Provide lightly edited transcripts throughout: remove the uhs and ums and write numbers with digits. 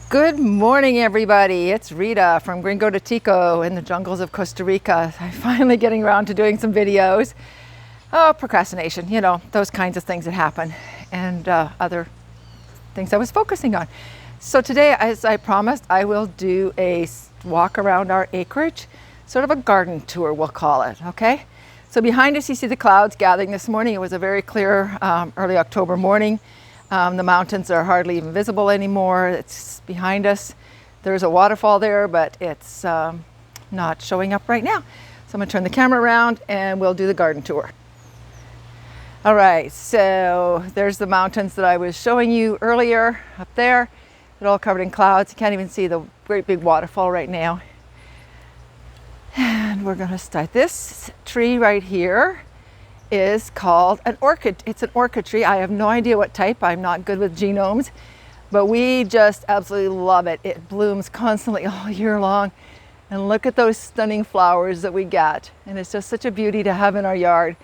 Good morning, everybody. It's Rita from Gringo to Tico in the jungles of Costa Rica. I'm finally getting around to doing some videos. Oh, procrastination, you know, those kinds of things that happen, and other things I was focusing on. So today, as I promised, I will do a walk around our acreage, sort of a garden tour, we'll call it, okay? So behind us, you see the clouds gathering this morning. It was a very clear early October morning. The mountains are hardly even visible anymore. It's behind us. There's a waterfall there, but it's not showing up right now. So I'm gonna turn the camera around and we'll do the garden tour. All right, so there's the mountains that I was showing you earlier up there. They're all covered in clouds. You can't even see the great big waterfall right now. And we're gonna start. This tree right here is called an orchid. It's an orchid tree. I have no idea what type. I'm not good with genomes, but we just absolutely love it. It blooms constantly all year long. And look at those stunning flowers that we get. And it's just such a beauty to have in our yard.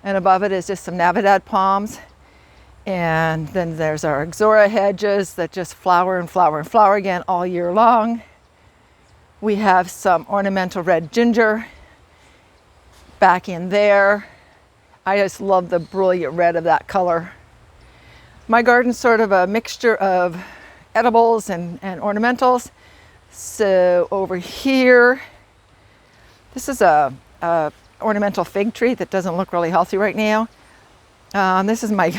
And above it is just some Navidad palms. And then there's our Ixora hedges that just flower and flower and flower again all year long. We have some ornamental red ginger back in there. I just love the brilliant red of that color. My garden's sort of a mixture of edibles and ornamentals. So over here, this is a ornamental fig tree that doesn't look really healthy right now. This is my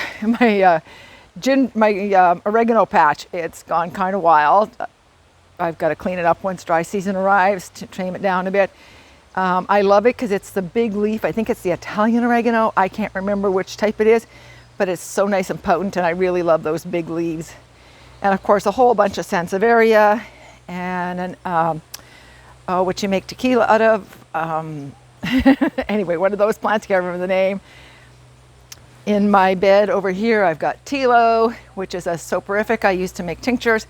oregano patch. It's gone kind of wild. I've got to clean it up once dry season arrives to tame it down a bit. I love it because it's the big leaf. I think it's the Italian oregano. I can't remember which type it is, but it's so nice and potent, and I really love those big leaves. And of course, a whole bunch of sansevieria and what you make tequila out of. Anyway, one of those plants, I can't remember the name. In my bed over here, I've got tilo, which is a soporific I use to make tinctures.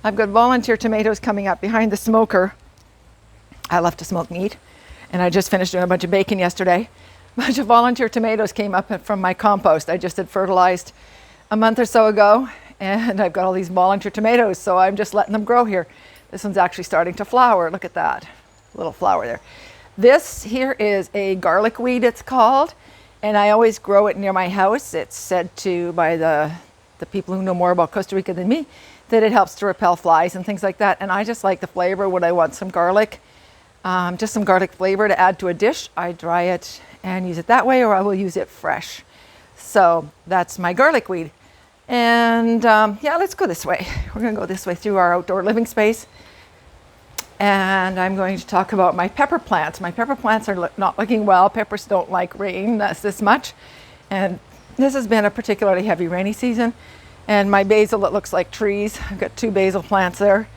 I've got volunteer tomatoes coming up behind the smoker. I love to smoke meat. And I just finished doing a bunch of bacon yesterday. A bunch of volunteer tomatoes came up from my compost. I just had fertilized a month or so ago, and I've got all these volunteer tomatoes, so I'm just letting them grow here. This one's actually starting to flower. Look at that little flower there. This here is a garlic weed, it's called, and I always grow it near my house. It's said to, by the people who know more about Costa Rica than me, that it helps to repel flies and things like that. And I just like the flavor when I want some garlic. Just some garlic flavor to add to a dish. I dry it and use it that way, or I will use it fresh. So that's my garlic weed. And yeah, let's go this way. We're gonna go this way through our outdoor living space. And I'm going to talk about my pepper plants. My pepper plants are not looking well. Peppers don't like rain, that's this much. And this has been a particularly heavy rainy season. And my basil, it looks like trees. I've got 2 basil plants there.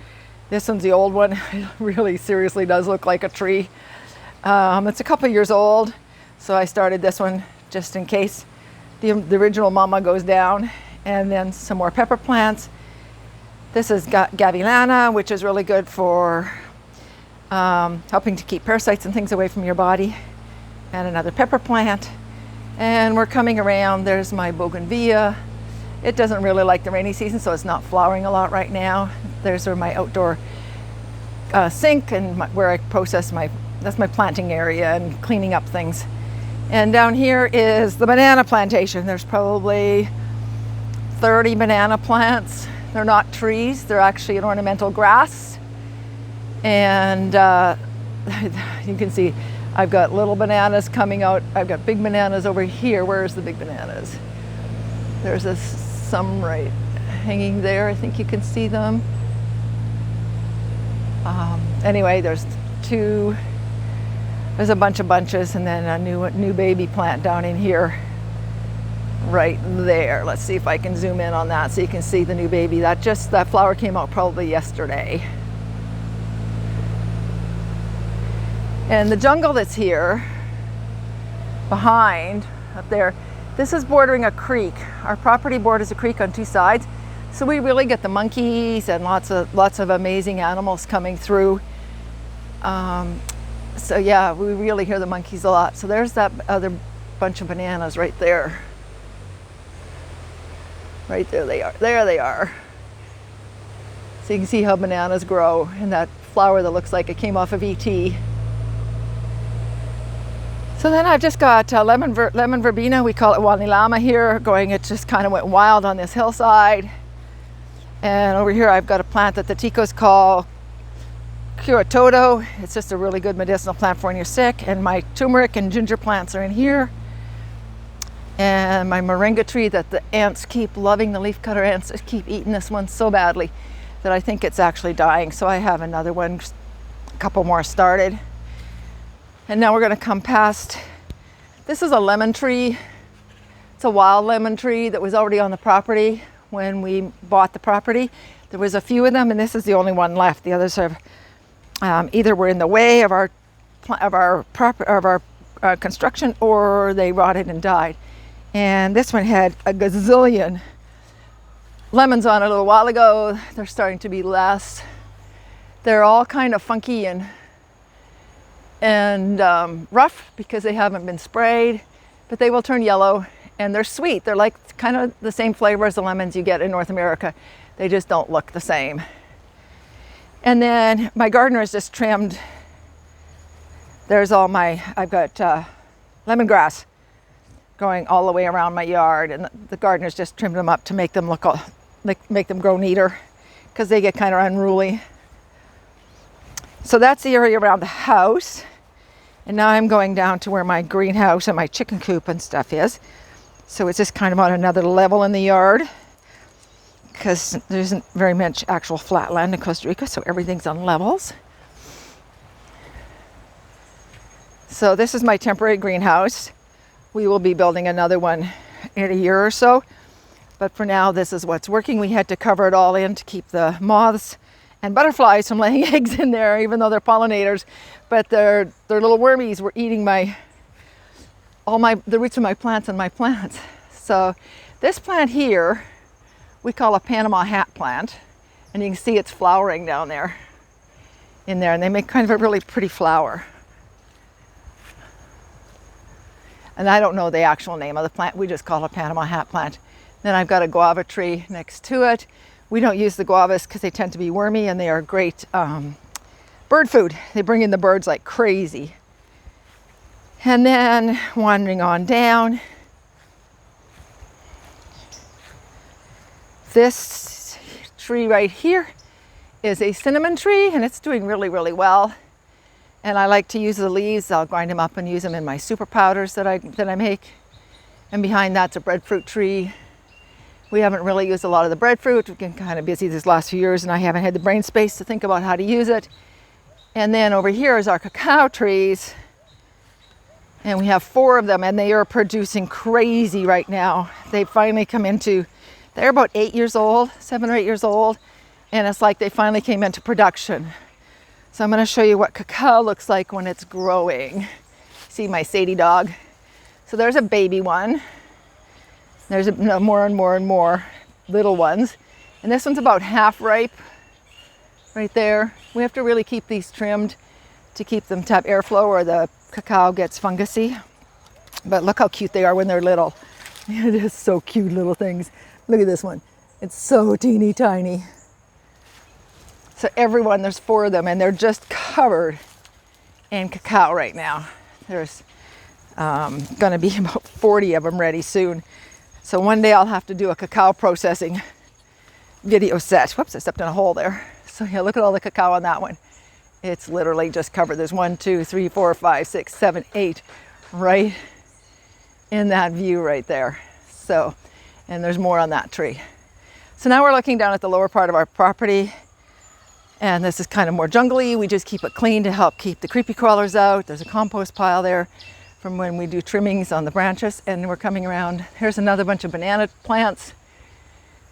This one's the old one. It really seriously does look like a tree. It's a couple years old, so I started this one just in case the original mama goes down. And then some more pepper plants. This is Gavilana, which is really good for helping to keep parasites and things away from your body. And another pepper plant. And we're coming around. There's my bougainvillea. It doesn't really like the rainy season, so it's not flowering a lot right now. There's my outdoor sink and where I process that's my planting area and cleaning up things. And down here is the banana plantation. There's probably 30 banana plants. They're not trees, they're actually an ornamental grass. And you can see I've got little bananas coming out. I've got big bananas over here. Where's the big bananas? There's some right hanging there. I think you can see them. Anyway, there's a bunch of bunches, and then a new baby plant down in here right there. Let's see if I can zoom in on that so you can see the new baby. That flower came out probably yesterday. And the jungle that's here behind up there, this is bordering a creek. Our property borders a creek on 2 sides. So we really get the monkeys and lots of amazing animals coming through. So yeah, we really hear the monkeys a lot. So there's that other bunch of bananas right there. Right there they are. There they are. So you can see how bananas grow in that flower that looks like it came off of ET. So then I've just got lemon verbena, we call it wanilama here, going. It just kind of went wild on this hillside. And over here I've got a plant that the Ticos call curatodo. It's just a really good medicinal plant for when you're sick. And my turmeric and ginger plants are in here. And my moringa tree that the ants keep loving, the leafcutter ants just keep eating this one so badly that I think it's actually dying. So I have another one, a couple more started. And now we're going to come past, this is a lemon tree. It's a wild lemon tree that was already on the property when we bought the property. There was a few of them, and this is the only one left. The others have either were in the way of our construction, or they rotted and died. And this one had a gazillion lemons on it a little while ago. They're starting to be less. They're all kind of funky and rough because they haven't been sprayed, but they will turn yellow, and they're sweet. They're like kind of the same flavor as the lemons you get in North America. They just don't look the same. And then my gardener has just trimmed, there's all my, I've got lemongrass going all the way around my yard, and the gardener's just trimmed them up to make them look make them grow neater because they get kind of unruly. So that's the area around the house. And now I'm going down to where my greenhouse and my chicken coop and stuff is. So it's just kind of on another level in the yard because there isn't very much actual flat land in Costa Rica, so everything's on levels. So this is my temporary greenhouse. We will be building another one in a year or so. But for now, this is what's working. We had to cover it all in to keep the moths and butterflies from laying eggs in there, even though they're pollinators. But their little wormies were eating the roots of my plants and my plants. So this plant here, we call a Panama hat plant. And you can see it's flowering down there, in there. And they make kind of a really pretty flower. And I don't know the actual name of the plant. We just call it a Panama hat plant. Then I've got a guava tree next to it. We don't use the guavas because they tend to be wormy, and they are great bird food. They bring in the birds like crazy. And then wandering on down, this tree right here is a cinnamon tree, and it's doing really, really well. And I like to use the leaves. I'll grind them up and use them in my super powders that I make. And behind that's a breadfruit tree. We haven't really used a lot of the breadfruit. We've been kind of busy these last few years, and I haven't had the brain space to think about how to use it. And then over here is our cacao trees. And we have 4 of them, and they are producing crazy right now. They've finally come into, they're about 8 years old, 7 or 8 years old. And it's like they finally came into production. So I'm going to show you what cacao looks like when it's growing. See my Sadie dog. So there's a baby one. There's more and more and more little ones. And this one's about half ripe right there. We have to really keep these trimmed to keep them to have airflow, or the cacao gets fungusy. But look how cute they are when they're little. They're just so cute little things. Look at this one. It's so teeny tiny. So everyone, there's 4 of them, and they're just covered in cacao right now. There's going to be about 40 of them ready soon. So one day I'll have to do a cacao processing video set. Whoops, I stepped in a hole there. So yeah, look at all the cacao on that one. It's literally just covered. There's 1, 2, 3, 4, 5, 6, 7, 8 right in that view right there. So, and there's more on that tree. So now we're looking down at the lower part of our property. And this is kind of more jungly. We just keep it clean to help keep the creepy crawlers out. There's a compost pile there from when we do trimmings on the branches. And we're coming around. Here's another bunch of banana plants.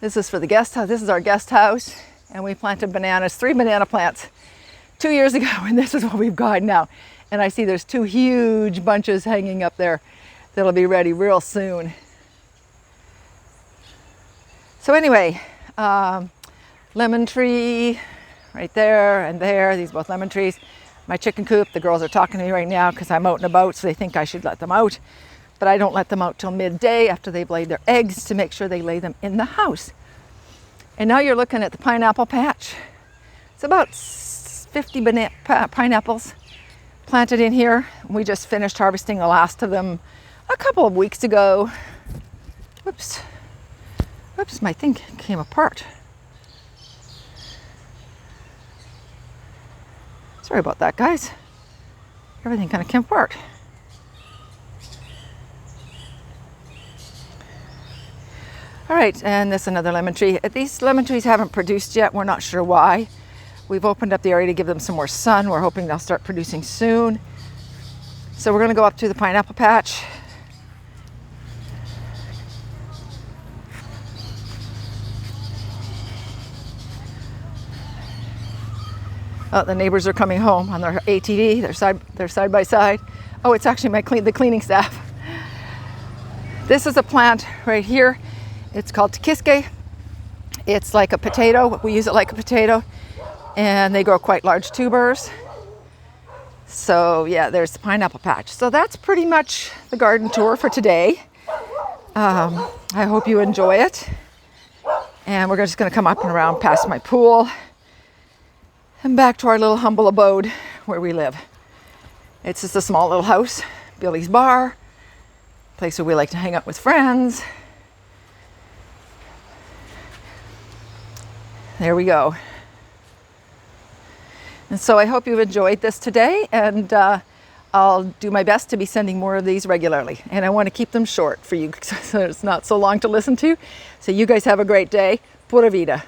This is for the guest house. This is our guest house. And we planted bananas, 3 banana plants 2 years ago. And this is what we've got now. And I see there's 2 huge bunches hanging up there that'll be ready real soon. So anyway, lemon tree, right there and there, these both lemon trees. My chicken coop, the girls are talking to me right now because I'm out and about, so they think I should let them out. But I don't let them out till midday after they've laid their eggs to make sure they lay them in the house. And now you're looking at the pineapple patch. It's about 50 pineapples planted in here. We just finished harvesting the last of them a couple of weeks ago. Whoops. Whoops, my thing came apart. Sorry about that, guys. Everything kind of came apart. All right, and this is another lemon tree. These lemon trees haven't produced yet. We're not sure why. We've opened up the area to give them some more sun. We're hoping they'll start producing soon. So we're going to go up to the pineapple patch. Oh, the neighbors are coming home on their ATV. They're side by side. Oh, it's actually the cleaning staff. This is a plant right here. It's called Ticisque. It's like a potato. We use it like a potato, and they grow quite large tubers. So yeah, there's the pineapple patch. So that's pretty much the garden tour for today. I hope you enjoy it. And we're just going to come up and around past my pool and back to our little humble abode where we live. It's just a small little house, Billy's Bar, place where we like to hang out with friends. There we go. And so I hope you've enjoyed this today, and I'll do my best to be sending more of these regularly. And I want to keep them short for you so it's not so long to listen to. So you guys have a great day. Pura vida.